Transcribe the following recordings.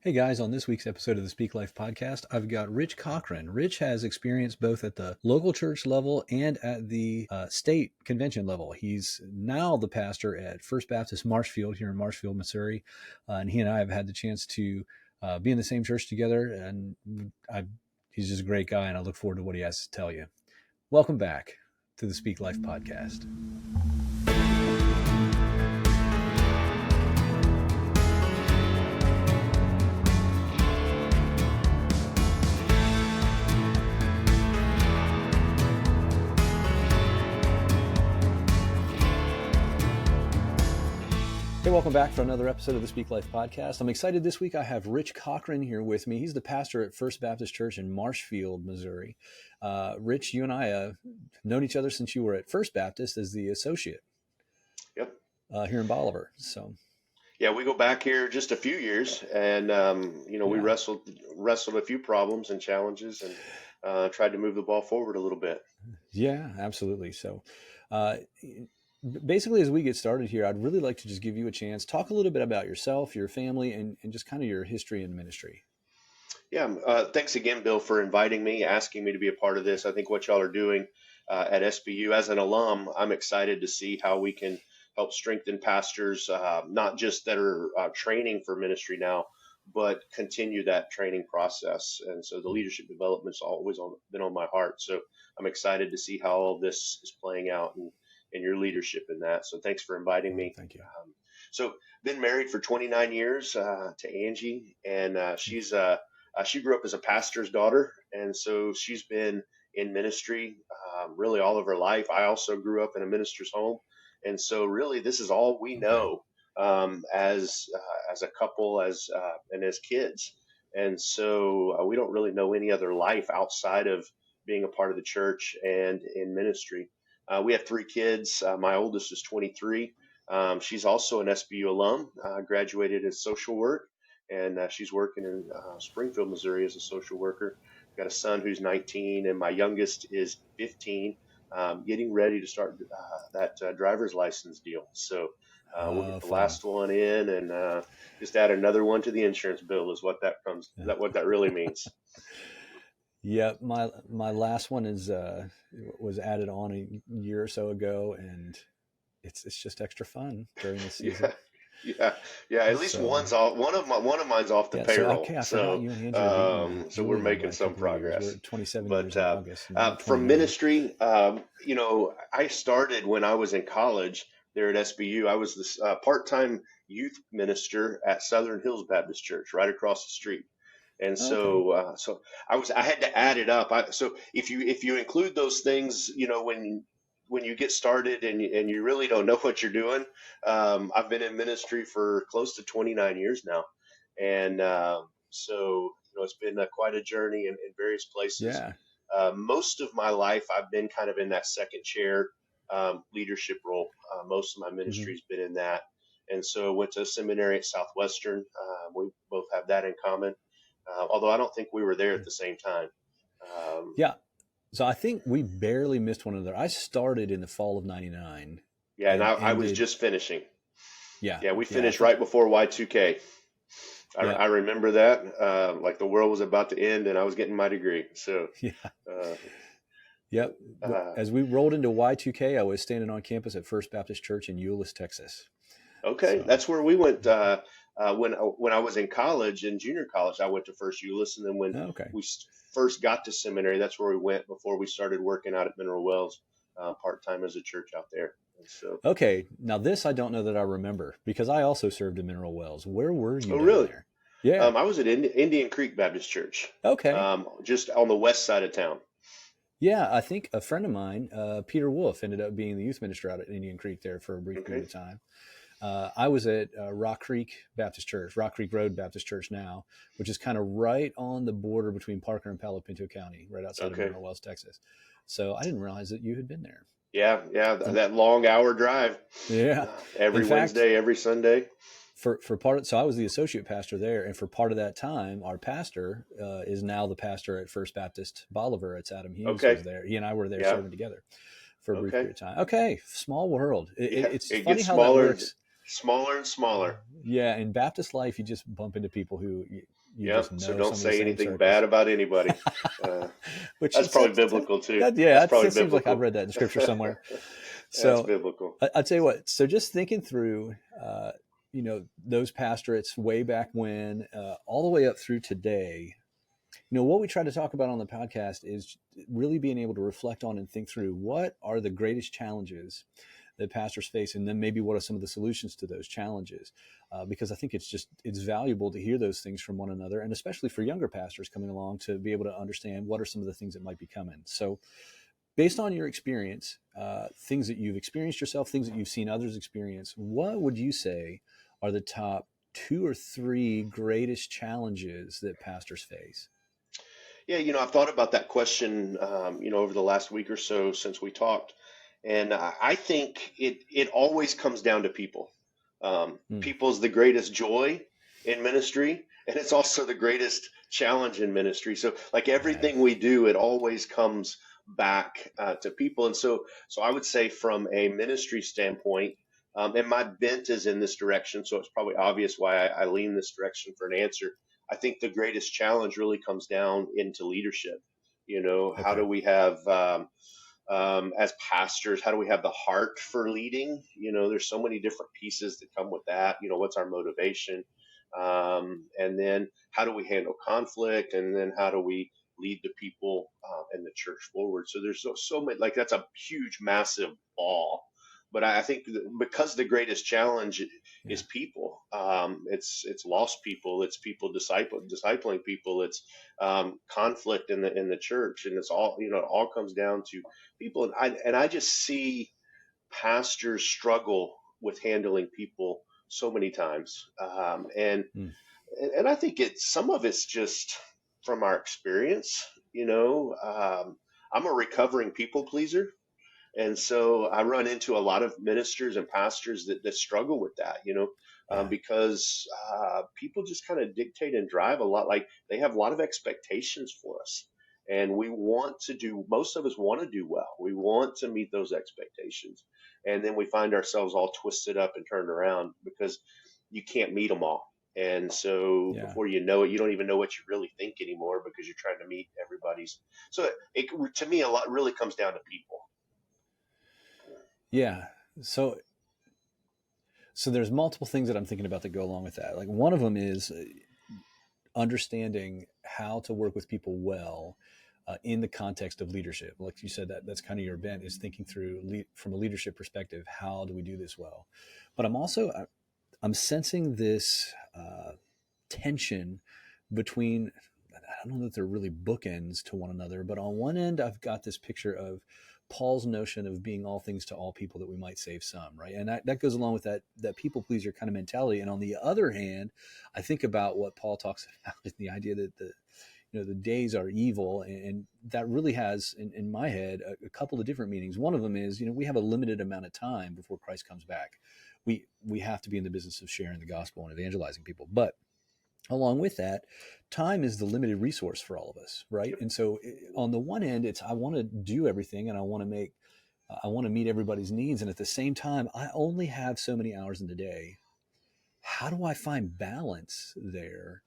Hey guys, on this week's episode of the Speak Life podcast, I've got Rich Cochran. Rich has experience both at the local church level and at the state convention level. He's now the pastor at First Baptist Marshfield here in Marshfield, Missouri. And he and I have had the chance to be in the same church together. And he's just a great guy, and I look forward to what he has to tell you. Welcome back to the Speak Life podcast. Hey, welcome back for another episode of the Speak Life podcast. I'm excited this week. I have Rich Cochran here with me. He's the pastor at First Baptist Church in Marshfield, Missouri. Rich, you and I have known each other since you were at First Baptist as the associate. Yep. Here in Bolivar. So, yeah, we go back here just a few years, and we wrestled a few problems and challenges, and tried to move the ball forward a little bit. Yeah, absolutely. So, basically, as we get started here, I'd really like to just give you a chance, talk a little bit about yourself, your family, and just kind of your history in ministry. Yeah, thanks again, Bill, for inviting me, asking me to be a part of this. I think what y'all are doing at SBU, as an alum, I'm excited to see how we can help strengthen pastors, not just that are training for ministry now, but continue that training process. And so the leadership development's always been on my heart. So I'm excited to see how all this is playing out and your leadership in that. So thanks for inviting me. Thank you. So been married for 29 years to Angie, and she grew up as a pastor's daughter, and so she's been in ministry really all of her life. I also grew up in a minister's home, and so really this is all we know as a couple, and as kids, and so we don't really know any other life outside of being a part of the church and in ministry. We have 3 kids. My oldest is 23. She's also an SBU alum, graduated in social work, and she's working in Springfield, Missouri as a social worker. Got a son who's 19, and my youngest is 15, getting ready to start that driver's license deal. So we'll get the last one in, and just add another one to the insurance bill is what that comes. Yeah. What that really means. Yeah, my last one was added on a year or so ago, and it's just extra fun during the season. Yeah. At least one's off. One of mine's off the payroll. So we're making some progress. We're 27 years in August. From ministry, I started when I was in college there at SBU. I was this part-time youth minister at Southern Hills Baptist Church, right across the street. And so, I had to add it up. So if you include those things, when you get started and you really don't know what you're doing, I've been in ministry for close to 29 years now, and it's been quite a journey in various places. Yeah. Most of my life, I've been kind of in that second chair leadership role. Most of my ministry's been in that, and so went to seminary at Southwestern. We both have that in common. Although I don't think we were there at the same time. Yeah. So I think we barely missed one another. I started in the fall of 99. Yeah, and I was just finishing. Yeah. Yeah, we finished right before Y2K. I remember that. Like the world was about to end and I was getting my degree. So Yep. As we rolled into Y2K, I was standing on campus at First Baptist Church in Euless, Texas. Okay, that's where we went. When I was in college, in junior college, I went to First Euless, and then when we first got to seminary, that's where we went before we started working out at Mineral Wells part-time as a church out there. And so, okay, now this I don't know that I remember because I also served at Mineral Wells. Where were you? Oh, really? There? Yeah, I was at Indian Creek Baptist Church. Okay, just on the west side of town. Yeah, I think a friend of mine, Peter Wolf, ended up being the youth minister out at Indian Creek there for a brief period of time. I was at Rock Creek Baptist Church, Rock Creek Road Baptist Church now, which is kind of right on the border between Parker and Palo Pinto County, right outside of Mineral Wells, Texas. So I didn't realize that you had been there. Yeah, that long hour drive. Yeah, every Wednesday, every Sunday. So I was the associate pastor there, and for part of that time, our pastor is now the pastor at First Baptist Bolivar. It's Adam Hughes was there. He and I were there serving together for a brief period of time. Okay, small world. It's funny how that works. Smaller and smaller. Yeah, in Baptist life, you just bump into people who you Yeah. just So know don't some of the say same anything bad circles. about anybody. Uh, Which that's is probably biblical too. yeah, That's probably that seems like I've biblical. read that in scripture somewhere. That's So biblical. I'll tell you what. So just thinking through, those pastorates way back when, all the way up through today. What we try to talk about on the podcast is really being able to reflect on and think through what are the greatest challenges that pastors face, and then maybe what are some of the solutions to those challenges. Because I think it's valuable to hear those things from one another, and especially for younger pastors coming along to be able to understand what are some of the things that might be coming. So, based on your experience, things that you've experienced yourself, things that you've seen others experience, what would you say are the top two or three greatest challenges that pastors face? Yeah, I've thought about that question, over the last week or so since we talked, and I think it always comes down to people. Mm, People's the greatest joy in ministry, and it's also the greatest challenge in ministry. So, like yeah. everything we do, it always comes back to people. And so I would say from a ministry standpoint, and my bent is in this direction, so it's probably obvious why I lean this direction for an answer. I think the greatest challenge really comes down into leadership. How Okay. do we have as pastors, how do we have the heart for leading? There's so many different pieces that come with that. What's our motivation? And then how do we handle conflict? And then how do we lead the people and the church forward? So there's so many, like that's a huge, massive ball. But I think because the greatest challenge Yeah. is people, it's lost people, it's people discipling people, it's conflict in the church, and it's all it all comes down to people. And I just see pastors struggle with handling people so many times, Mm, and I think some of it's just from our experience. I'm a recovering people pleaser, and so I run into a lot of ministers and pastors that struggle with that, yeah. because people just kind of dictate and drive a lot. Like they have a lot of expectations for us. And most of us want to do well. We want to meet those expectations. And then we find ourselves all twisted up and turned around because you can't meet them all. And so Yeah. before you know it, you don't even know what you really think anymore because you're trying to meet everybody's. So to me, a lot really comes down to people. Yeah. So there's multiple things that I'm thinking about that go along with that. Like one of them is understanding how to work with people well in the context of leadership. Like you said, that's kind of your bent, is thinking through from a leadership perspective, how do we do this well? But I'm sensing this tension between, I don't know that they're really bookends to one another, but on one end, I've got this picture of Paul's notion of being all things to all people that we might save some, right? And that goes along with that people pleaser kind of mentality. And on the other hand, I think about what Paul talks about, the idea that the days are evil, and that really has in my head a couple of different meanings. One of them is, we have a limited amount of time before Christ comes back. We have to be in the business of sharing the gospel and evangelizing people, but along with that, time is the limited resource for all of us, right? And so on the one end, it's I want to do everything, and I want to meet everybody's needs, and at the same time I only have so many hours in the day. How do I find balance there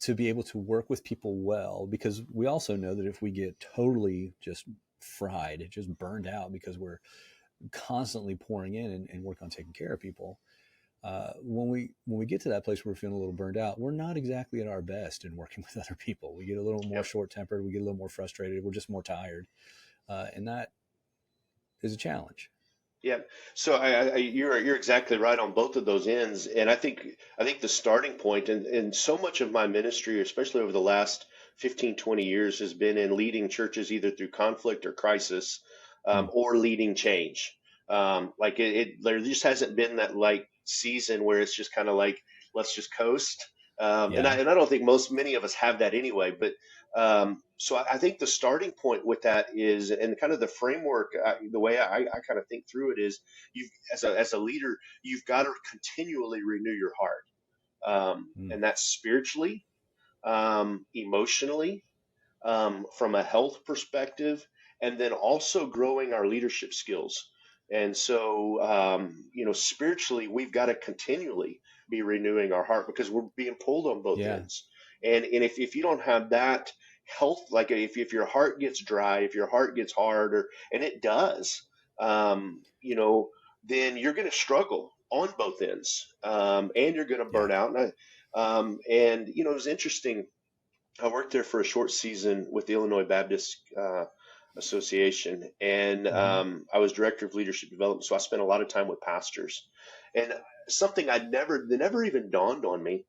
to be able to work with people well? Because we also know that if we get totally just fried, just burned out because we're constantly pouring in and work on taking care of people, when we get to that place where we're feeling a little burned out, we're not exactly at our best in working with other people. We get a little more Yep. short tempered. We get a little more frustrated. We're just more tired, and that is a challenge. Yeah. So you're exactly right on both of those ends, and I think the starting point, and so much of my ministry, especially over the last 15, 20 years, has been in leading churches either through conflict or crisis, Hmm. or leading change. Like there just hasn't been that like season where it's just kind of like let's just coast. Yeah. And I don't think many of us have that anyway, but so I think the starting point with that is, and kind of the framework, the way I kind of think through it is, as a leader, you've got to continually renew your heart, Hmm. and that's spiritually, emotionally, from a health perspective, and then also growing our leadership skills. And so, spiritually, we've got to continually be renewing our heart because we're being pulled on both Yeah. ends. And if you don't have that health, like if your heart gets dry, if your heart gets hard, and it does, um, you know, then you're going to struggle on both ends, and you're going to Yeah. burn out. It was interesting. I worked there for a short season with the Illinois Baptist Association, and Hmm. I was director of leadership development. So I spent a lot of time with pastors, and something that never even dawned on me.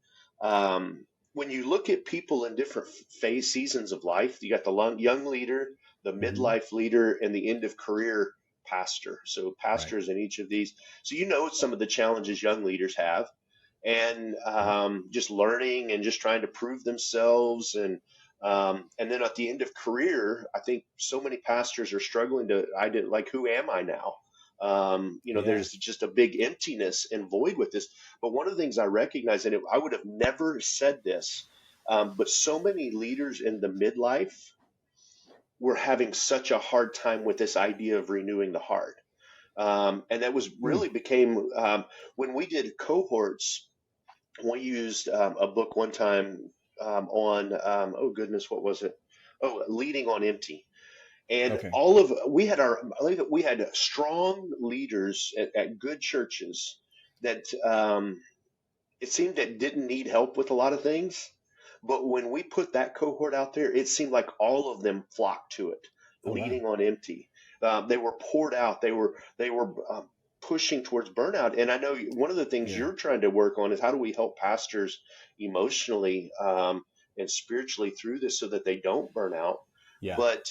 When you look at people in different phase seasons of life, you got the young leader, the Hmm. midlife leader, and the end of career pastor. So Right. pastors in each of these. So some of the challenges young leaders have, and Yep. just learning and just trying to prove themselves, and then at the end of career, I think so many pastors are struggling to I did like who am I now? Yeah. There's just a big emptiness and void with this. But one of the things I recognize, and I would have never said this, but so many leaders in the midlife were having such a hard time with this idea of renewing the heart. And that was Hmm. really became when we did cohorts. We used a book one time on oh goodness, what was it? Oh, leading on empty. And Okay. all of we had strong leaders at good churches that it seemed that didn't need help with a lot of things. But when we put that cohort out there, it seemed like all of them flocked to it, Oh, wow. leading on empty. They were poured out. They were pushing towards burnout. And I know one of the things Yeah. you're trying to work on is how do we help pastors emotionally and spiritually through this so that they don't burn out. Yeah. But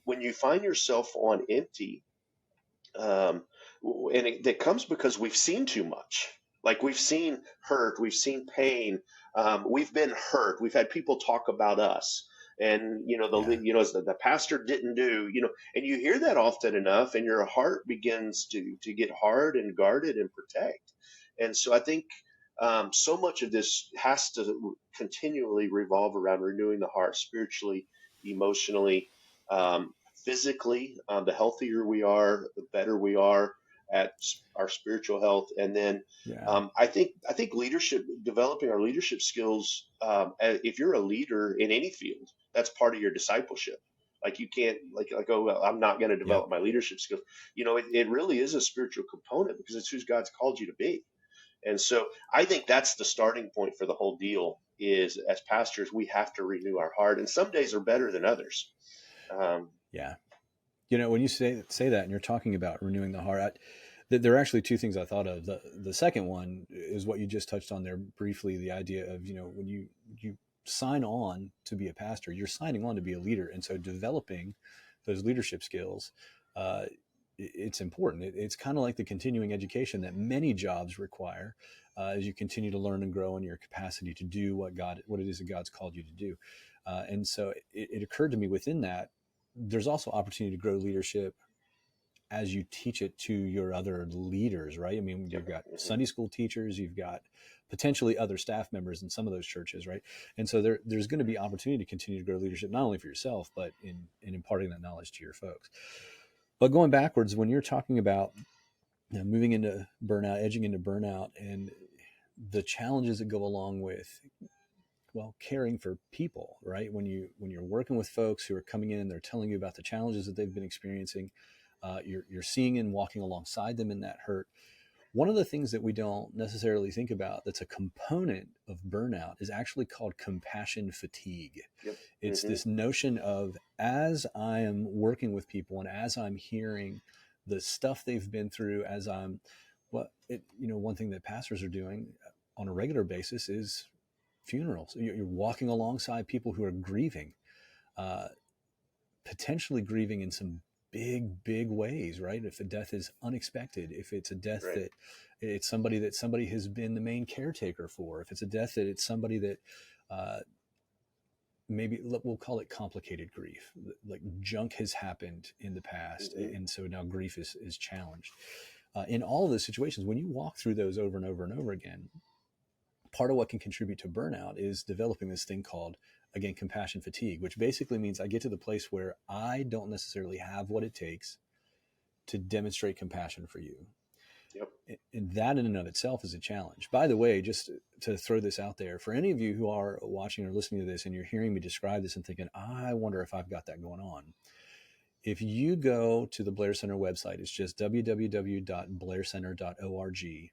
when you find yourself on empty, um, that comes because we've seen too much. Like we've seen hurt, we've seen pain, we've been hurt. We've had people talk about us, and Yeah. as the pastor didn't do, and you hear that often enough, and your heart begins to get hard and guarded and protect. And so I think so much of this has to continually revolve around renewing the heart spiritually, emotionally. Physically, the healthier we are, the better we are at our spiritual health. And then Yeah. I think leadership, developing our leadership skills. If you're a leader in any field, that's part of your discipleship. Like you can't like oh well, I'm not going to Yep. develop my leadership skills. It really is a spiritual component because it's who God's called you to be. And so I think that's the starting point for the whole deal. Is as pastors we have to renew our heart, and some days are better than others. Um, Yeah. When you say that and you're talking about renewing the heart, there are actually two things I thought of. The second one is what you just touched on there briefly, the idea of, when you sign on to be a pastor, you're signing on to be a leader. And so developing those leadership skills, uh, it's important. It's kind of like the continuing education that many jobs require as you continue to learn and grow in your capacity to do what it is that God's called you to do. And so it occurred to me within that, there's also opportunity to grow leadership as you teach it to your other leaders, right? I mean, yep. you've got Mhm. Sunday school teachers, you've got potentially other staff members in some of those churches, right? And so there's going to be opportunity to continue to grow leadership, not only for yourself, but in imparting that knowledge to your folks. But going backwards, when you're talking about moving into burnout, edging into burnout, and the challenges that go along with caring for people, right? When you're working with folks who are coming in and they're telling you about the challenges that they've been experiencing, you're seeing and walking alongside them in that hurt. One of the things that we don't necessarily think about that's a component of burnout is actually called compassion fatigue. Yep. It's Hmm. this notion of, as I am working with people and as I'm hearing the stuff they've been through, as I'm one thing that pastors are doing on a regular basis is funerals. You're walking alongside people who are grieving, uh, potentially grieving in some big ways, right? If a death is unexpected, if it's a death Right. that it's somebody has been the main caretaker for, if it's a death that it's somebody that uh, maybe we'll call it complicated grief, like junk has happened in the past, Hmm. and so now grief is challenged. In all of those situations, when you walk through those over and over and over again, part of what can contribute to burnout is developing this thing called, again, compassion fatigue, which basically means I get to the place where I don't necessarily have what it takes to demonstrate compassion for you. Yep. And that in and of itself is a challenge. By the way, just to throw this out there, for any of you who are watching or listening to this and you're hearing me describe this and thinking, I wonder if I've got that going on. If you go to the Blair Center website, it's just www.blaircenter.org.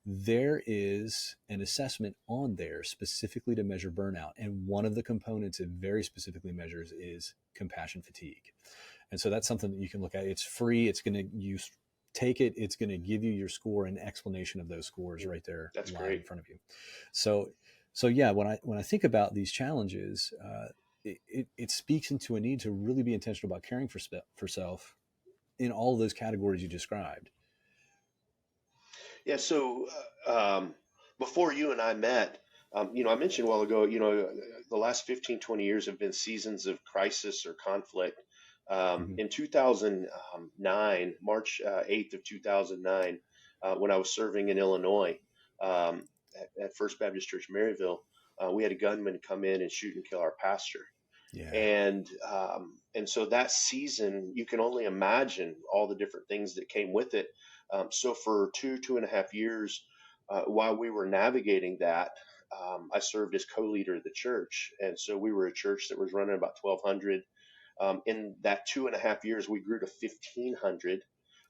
There is an assessment on there specifically to measure burnout. And one of the components it very specifically measures is compassion fatigue. And so that's something that you can look at. It's free. It's going to use take it. It's going to give you your score and explanation of those scores right there That's live great. in front of you. So yeah, when I think about these challenges, it speaks into a need to really be intentional about caring for self in all of those categories you described. Yeah. So before you and I met, I mentioned a while ago, the last 15, 20 years have been seasons of crisis or conflict. Mm-hmm. In 2009, March 8th of 2009, when I was serving in Illinois at First Baptist Church, Maryville, we had a gunman come in and shoot and kill our pastor. Yeah. And so that season, you can only imagine all the different things that came with it. So for 2.5 years, while we were navigating that, I served as co-leader of the church, and so we were a church that was running about 1,200. In that 2.5 years, we grew to 1,500.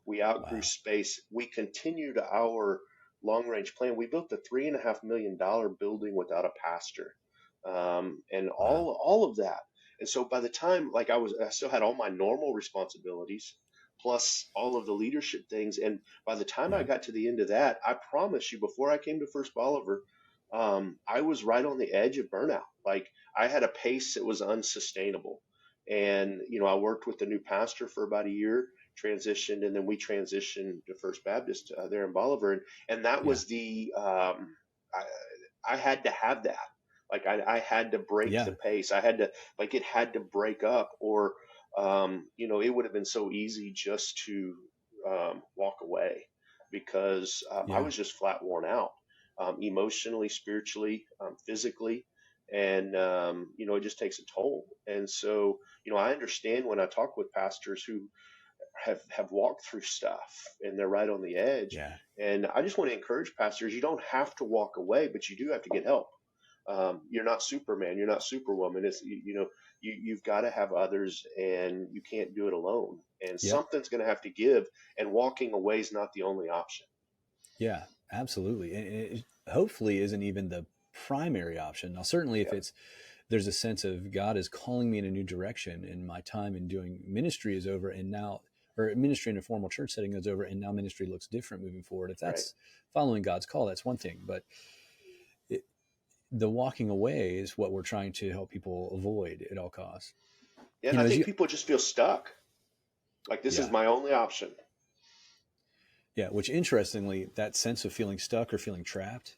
We outgrew Wow. space. We continued our long-range plan. We built a $3.5 million building without a pastor, and Wow. all of that. And so by the time, like I still had all my normal responsibilities, plus all of the leadership things. And by the time I Yeah. got to the end of that, I promise you, before I came to First Bolivar, I was right on the edge of burnout. Like I had a pace that was unsustainable. And, I worked with the new pastor for about a year, transitioned, and then we transitioned to First Baptist there in Bolivar. And that Yeah. was I had to have that. Like I had to break the Yeah. pace. It had to break up, or, it would have been so easy just to walk away because I Yeah. was just flat worn out, emotionally, spiritually, physically. And, it just takes a toll. And so, I understand when I talk with pastors who have walked through stuff and they're right on the edge. Yeah. And I just want to encourage pastors, you don't have to walk away, but you do have to get help. You're not Superman. You're not Superwoman. You've got to have others, and you can't do it alone. And Yep. something's going to have to give. And walking away is not the only option. Yeah, absolutely. And it hopefully isn't even the primary option. Now, certainly if Yep. there's a sense of God is calling me in a new direction and my time in doing ministry is over and now, or ministry in a formal church setting is over and now ministry looks different moving forward. If Right. that's following God's call, that's one thing. But it, the walking away is what we're trying to help people avoid at all costs. Yeah, and I As think you, people just feel stuck. Like this is yeah, my only option. yeah, which interestingly, that sense of feeling stuck or feeling trapped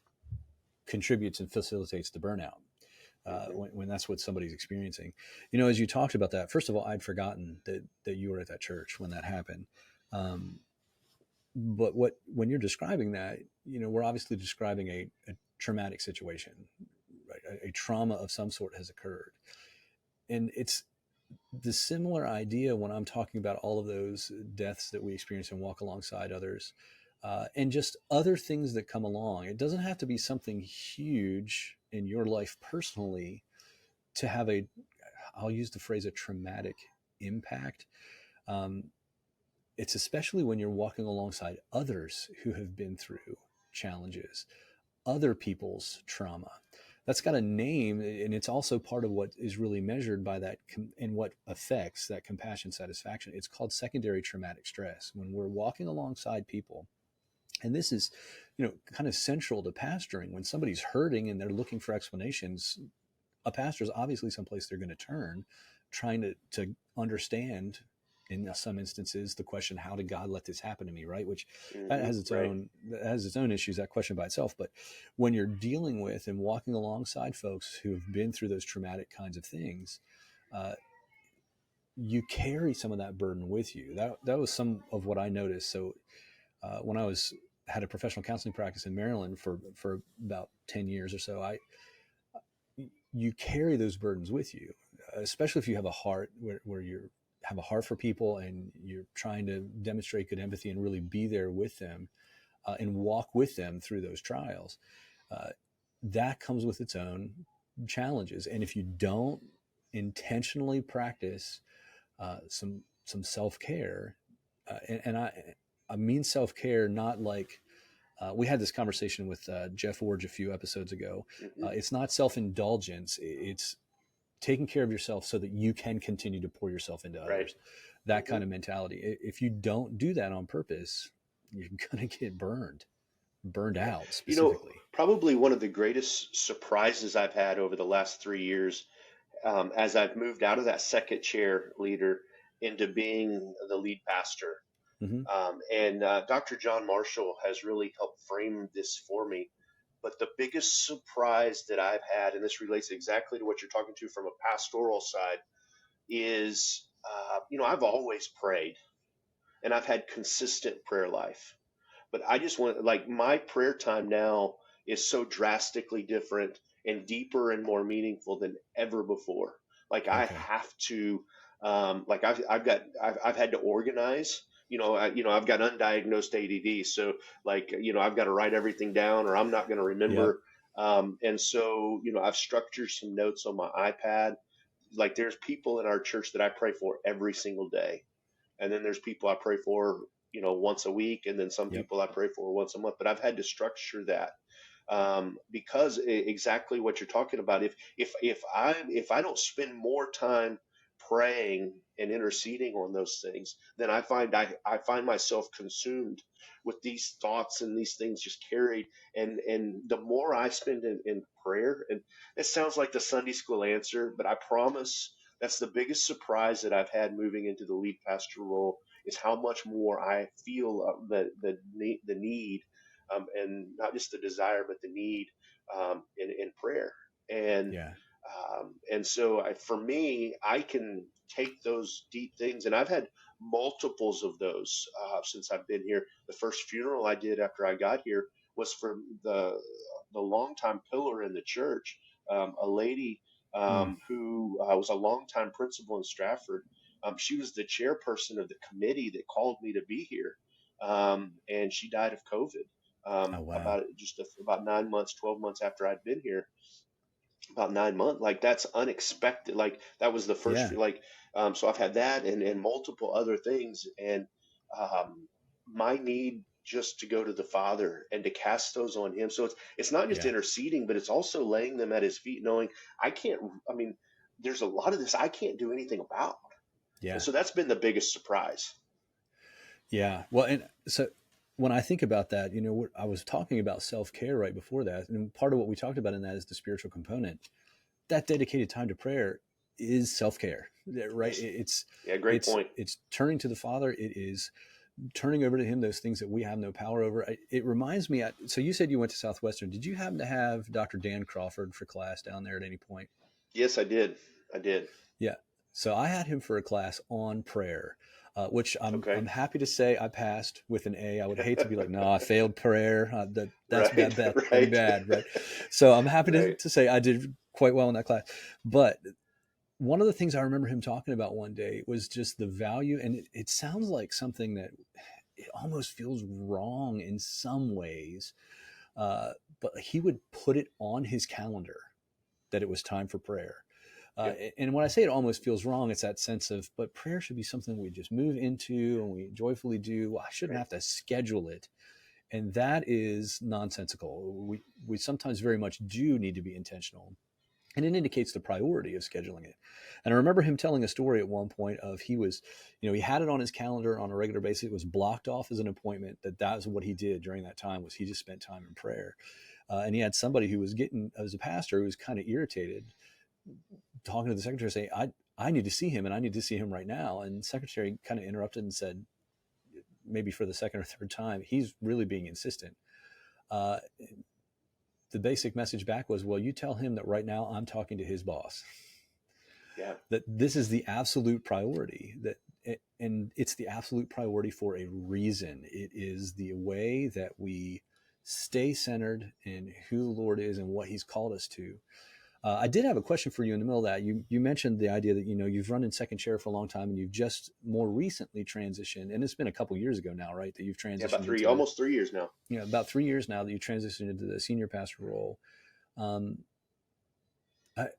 contributes and facilitates the burnout. Hmm. When that's what somebody's experiencing. As you talked about that, first of all, I'd forgotten that you were at that church when that happened. But when you're describing that, we're obviously describing a traumatic situation, right? A trauma of some sort has occurred. And it's the similar idea when I'm talking about all of those deaths that we experience and walk alongside others. And just other things that come along. It doesn't have to be something huge in your life personally to have I'll use the phrase a traumatic impact. Um, it's especially when you're walking alongside others who have been through challenges, other people's trauma. That's got a name, and it's also part of what is really measured by that and what affects that compassion satisfaction. It's called secondary traumatic stress. When we're walking alongside people, and this is, kind of central to pastoring. When somebody's hurting and they're looking for explanations, a pastor is obviously someplace they're going to turn, trying to understand. In some instances, the question, "How did God let this happen to me?" Right, which that Hmm. has its Right. own issues. That question by itself, but when you're dealing with and walking alongside folks who have been through those traumatic kinds of things, uh, you carry some of that burden with you. That was some of what I noticed. So when I had a professional counseling practice in Maryland for about 10 years or so, you carry those burdens with you, especially if you have a heart where you're have a heart for people and you're trying to demonstrate good empathy and really be there with them and walk with them through those trials, that comes with its own challenges. And if you don't intentionally practice some self-care, and I mean self-care, not like we had this conversation with Jeff Orge a few episodes ago. Mm-hmm. It's not self-indulgence. It's taking care of yourself so that you can continue to pour yourself into Right. others. That Mm-hmm. kind of mentality. If you don't do that on purpose, you're going to get burned Yeah. out You know, specifically. probably one of the greatest surprises I've had over the last 3 years, as I've moved out of that second chair leader into being the lead pastor. Mm-hmm. And Dr. John Marshall has really helped frame this for me. But the biggest surprise that I've had, and this relates exactly to what you're talking to from a pastoral side, is I've always prayed and I've had consistent prayer life. But I just want, like, my prayer time now is so drastically different and deeper and more meaningful than ever before. Like I Okay. have to, like I've had to organize. I've got undiagnosed ADD, so like I've got to write everything down, or I'm not going to Yep. remember. And so I've structured some notes on my iPad. Like there's people in our church that I pray for every single day, and then there's people I pray for, once a week, and then some Yep. people I pray for once a month. But I've had to structure that because exactly what you're talking about. If I don't spend more time praying and interceding on those things, then I find myself consumed with these thoughts and these things just carried. And the more I spend in prayer, and it sounds like the Sunday school answer, but I promise that's the biggest surprise that I've had moving into the lead pastor role, is how much more I feel the need, and not just the desire, but the need, in prayer. And Yeah. so for me, I can take those deep things, and I've had multiples of those since I've been here. The first funeral I did after I got here was for the longtime pillar in the church, a lady Mm. who was a longtime principal in Stratford. She was the chairperson of the committee that called me to be here, and she died of COVID Oh, wow. about 9 months, 12 months after I'd been here. About 9 months, like that's unexpected. Like that was the first, Yeah. like, so I've had that and multiple other things, and my need just to go to the Father and to cast those on Him. So it's not just Yeah. interceding, but it's also laying them at His feet, knowing I can't. I mean, there's a lot of this I can't do anything about, and Yeah. so that's been the biggest surprise. Yeah. Well, and so when I think about that, I was talking about self care right before that. And part of what we talked about in that is the spiritual component. That dedicated time to prayer is self care, right? Yes, yeah, great point. It's turning to the Father. It is turning over to Him those things that we have no power over. It reminds me. So you said you went to Southwestern. Did you happen to have Dr. Dan Crawford for class down there at any point? Yes, I did. I did. Yeah. So I had him for a class on prayer, which Okay. I'm happy to say I passed with an A. I would hate to be like, no, I failed prayer. That's Right. bad, pretty Right. bad, right? So I'm happy Right. to say I did quite well in that class. But one of the things I remember him talking about one day was just the value, and it sounds like something that it almost feels wrong in some ways, uh, but he would put it on his calendar that it was time for prayer. Yeah. And when I say it almost feels wrong, it's that sense of, but prayer should be something we just move into and we joyfully do. I shouldn't Right. have to schedule it. And that is nonsensical. We sometimes very much do need to be intentional. And it indicates the priority of scheduling it. And I remember him telling a story at one point of he had it on his calendar on a regular basis. It was blocked off as an appointment. That was what he did during that time, was he just spent time in prayer. And he had somebody who was as a pastor, who was kind of irritated, talking to the secretary, saying, I need to see him, and I need to see him right now. And the secretary kind of interrupted and said, maybe for the second or third time, he's really being insistent. Uh, the basic message back was, well, you tell him that right now I'm talking to his boss, Yeah. that this is the absolute priority, and it's the absolute priority for a reason. It is the way that we stay centered in who the Lord is and what He's called us to. I did have a question for you in the middle of that. You mentioned the idea that you've run in second chair for a long time, and you've just more recently transitioned, and it's been a couple years ago now, right? That you've Yeah, about transitioned three, into the almost 3 years now. about 3 years now that you transitioned into the senior pastor role. Um,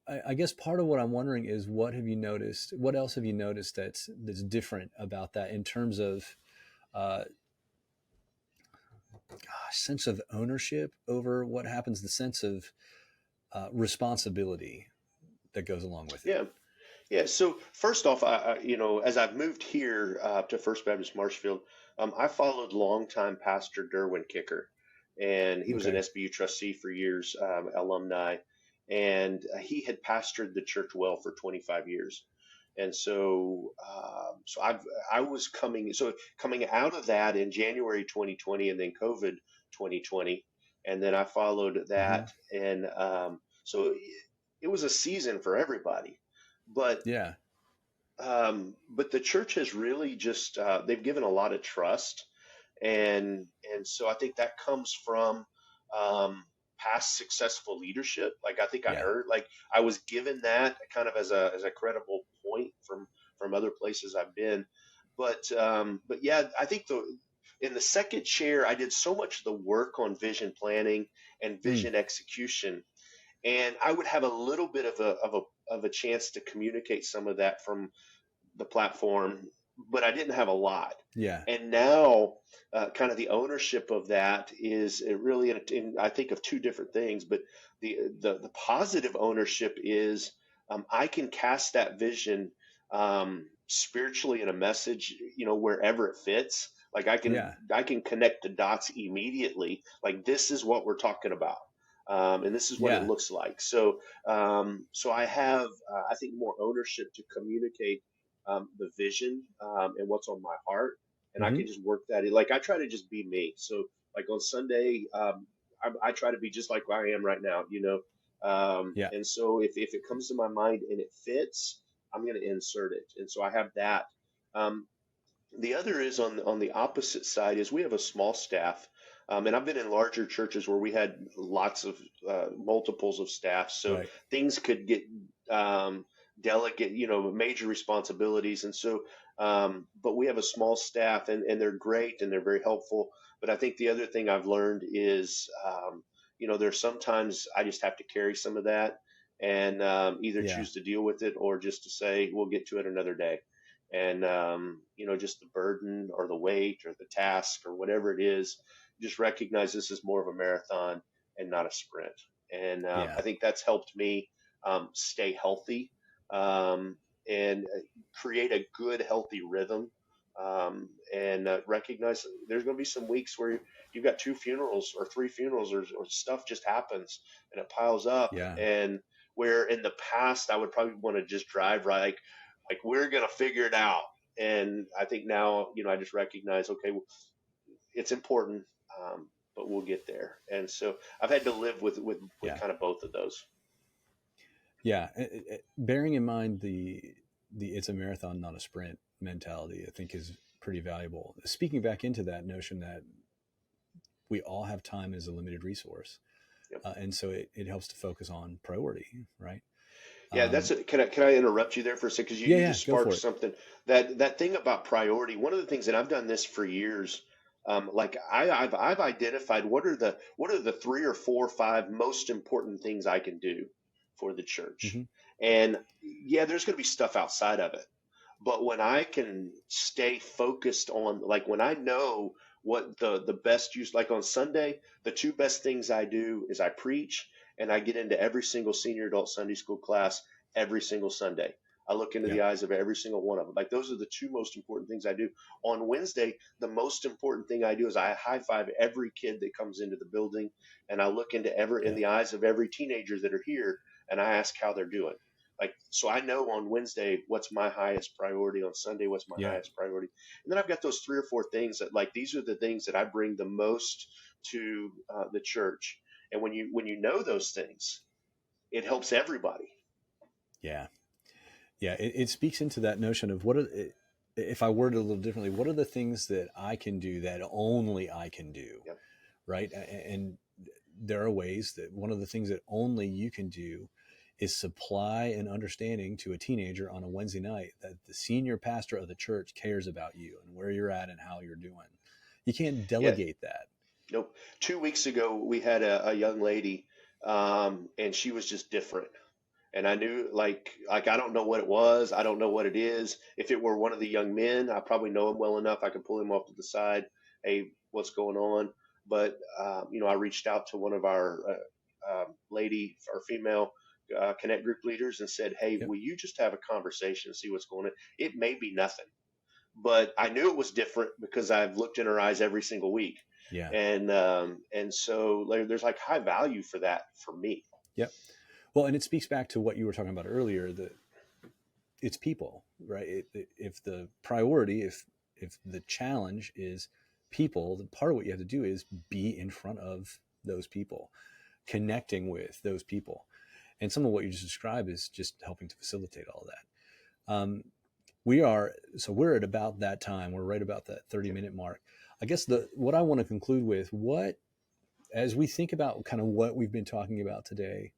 I guess part of what I'm wondering is what have you noticed? What else have you noticed that's different about that in terms of uh, sense of ownership over what happens, the sense of responsibility that goes along with it. Yeah. Yeah, so first off, as I've moved here to First Baptist Marshfield, I followed longtime pastor Derwin Kicker, and he was an Okay. SBU trustee for years, alumni, and he had pastored the church well for 25 years. And I was coming out of that in January 2020, and then COVID 2020, and then I followed Mm-hmm. that, and so it was a season for everybody, but Yeah. but the church has really just they've given a lot of trust, and so I think that comes from past successful leadership. Like I think I Yeah. heard, like I was given that kind of as a credible point from other places I've been, but yeah, I think the in the second chair I did so much of the work on vision planning and Mm. vision execution, and I would have a little bit of a chance to communicate some of that from the platform, but I didn't have a lot. Yeah. And now, kind of the ownership of that is it really, I think of two different things, but the positive ownership is I can cast that vision spiritually in a message, wherever it fits. Like Yeah. I can connect the dots immediately. Like this is what we're talking about. And this is what it Yeah. looks like. So I have, I think, more ownership to communicate the vision and what's on my heart, and I Mm-hmm. can just work that in. Like I try to just be me. So like on Sunday, I try to be just like I am right now, Yeah. and so if it comes to my mind and it fits, I'm going to insert it. And so I have that. Um, the other is on the opposite side is we have a small staff, and I've been in larger churches where we had lots of multiples of staff, so Right. things could get delegate, major responsibilities, and so but we have a small staff, and they're great and they're very helpful. But I think the other thing I've learned is there's sometimes I just have to carry some of that and either Yeah. choose to deal with it or just to say we'll get to it another day, and just the burden or the weight or the task or whatever it is, just recognize this is more of a marathon and not a sprint. And I Yeah. think that's helped me stay healthy, and create a good healthy rhythm, and recognize there's going to be some weeks where you've got two funerals or three funerals, or stuff just happens and it piles up, Yeah. and where in the past I would probably want to just drive right, like we're gonna figure it out. And I think now, I just recognize, okay, it's important, but we'll get there. And so I've had to live with Yeah. kind of both of those. Yeah. Bearing in mind the it's a marathon, not a sprint mentality, I think is pretty valuable. Speaking back into that notion that we all have time as a limited resource, Yep. and so it helps to focus on priority, right? Yeah, Um, can I interrupt you there for a second? Because yeah. you Yeah. just Go sparked for it. something, that thing about priority. One of the things, and I've done this for years. Like I've identified what are the 3 or 4 or 5 most important things I can do for the church, Mm-hmm. and yeah, there's going to be stuff outside of it. But when I can stay focused on, like when I know what the best use, like on Sunday, the two best things I do is I preach and I get into every single senior adult Sunday school class every single Sunday. I look into Yeah. the eyes of every single one of them. Like those are the two most important things I do. On Wednesday, the most important thing I do is I high five every kid that comes into the building, and I look into in Yeah. the eyes of every teenager that are here, and I ask how they're doing. Like, so I know on Wednesday what's my highest priority, on Sunday what's my Yeah. highest priority, and then I've got those 3 or 4 things that, like, these are the things that I bring the most to the church. And when you know those things, it helps everybody. Yeah. Yeah. It speaks into that notion of what are, if I word it a little differently, what are the things that I can do that only I can do, Yep. right? And there are ways that one of the things that only you can do is supply an understanding to a teenager on a Wednesday night that the senior pastor of the church cares about you and where you're at and how you're doing. You can't Yeah. delegate that. Nope. 2 weeks ago, we had a young lady, and she was just different. And I knew, like I don't know what it was. I don't know what it is. If it were one of the young men, I probably know him well enough. I could pull him off to the side. Hey, what's going on? But I reached out to one of our lady or female connect group leaders and said, "Hey, Yep. will you just have a conversation and see what's going on?" It may be nothing, but I knew it was different because I've looked in her eyes every single week, Yeah. and so there's like high value for that for me. Yep. Well, and it speaks back to what you were talking about earlier, that it's people, right? If the priority, if the challenge is people, then part of what you have to do is be in front of those people, connecting with those people. And some of what you just described is just helping to facilitate all that. We're at about that time. We're right about that 30-minute mark. I guess what I want to conclude with, as we think about kind of what we've been talking about today,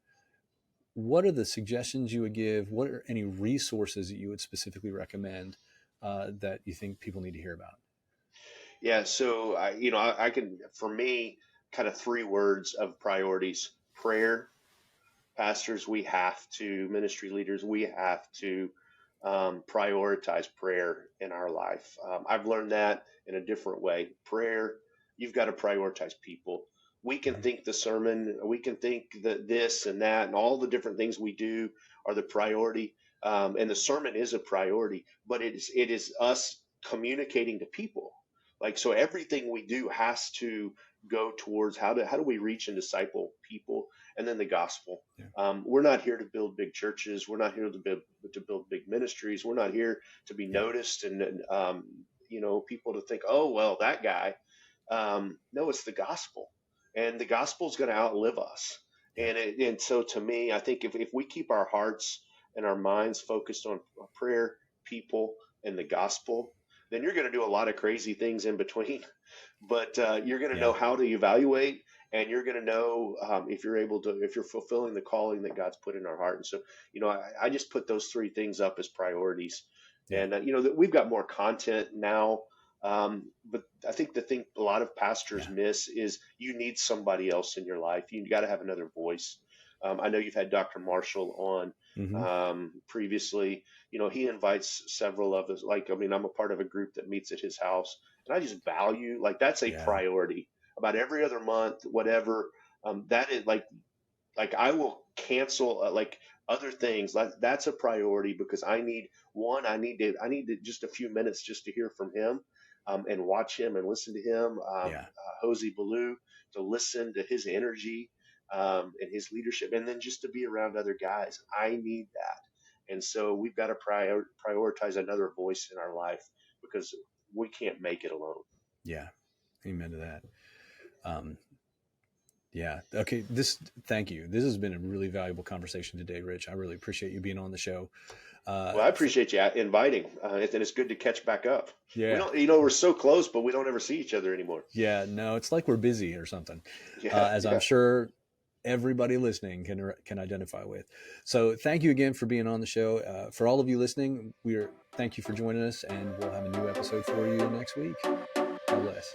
what are the suggestions you would give? What are any resources that you would specifically recommend that you think people need to hear about? Yeah, so I can, for me, kind of three words of priorities: prayer. Pastors, we have to, ministry leaders, we have to prioritize prayer in our life. I've learned that in a different way. Prayer, you've got to prioritize people. We can Mm-hmm. think the sermon, we can think that this and that, and all the different things we do are the priority. And the sermon is a priority, but it is us communicating to people. Like, so everything we do has to go towards how do we reach and disciple people, and then the gospel. Yeah. We're not here to build big churches. We're not here to build big ministries. We're not here to be Yeah. noticed and people to think, oh well, that guy. No, it's the gospel, and the gospel is going to outlive us. Yeah. And so to me, I think if we keep our hearts and our minds focused on prayer, people, and the gospel, then you're going to do a lot of crazy things in between. But you're going to know Yeah. how to evaluate, and you're going to know if you're fulfilling the calling that God's put in our heart. And so, I just put those three things up as priorities. Yeah. And that we've got more content now, but I think the thing a lot of pastors Yeah. miss is you need somebody else in your life. You got to have another voice. I know you've had Dr. Marshall on Mm-hmm. previously. He invites several of us. Like, I mean, I'm a part of a group that meets at his house, and I just value, like, that's a Yeah. priority. About every other month, whatever. That is like I will cancel like other things. That's a priority because I need just a few minutes just to hear from him, and watch him and listen to him, Yeah. Hosey Ballou, to listen to his energy, and his leadership, and then just to be around other guys. I need that, and so we've got to prioritize another voice in our life because we can't make it alone. Yeah. Amen to that. Um, yeah. Okay. Thank you. This has been a really valuable conversation today, Rich. I really appreciate you being on the show. Well, I For, appreciate you inviting, and it's good to catch back up. We yeah. don't, we're so close, but we don't ever see each other anymore. Yeah. No, it's like we're busy or something, Yeah, as I'm yeah. sure everybody listening can identify with. So thank you again for being on the show. For all of you listening, thank you for joining us, and we'll have a new episode for you next week. God bless.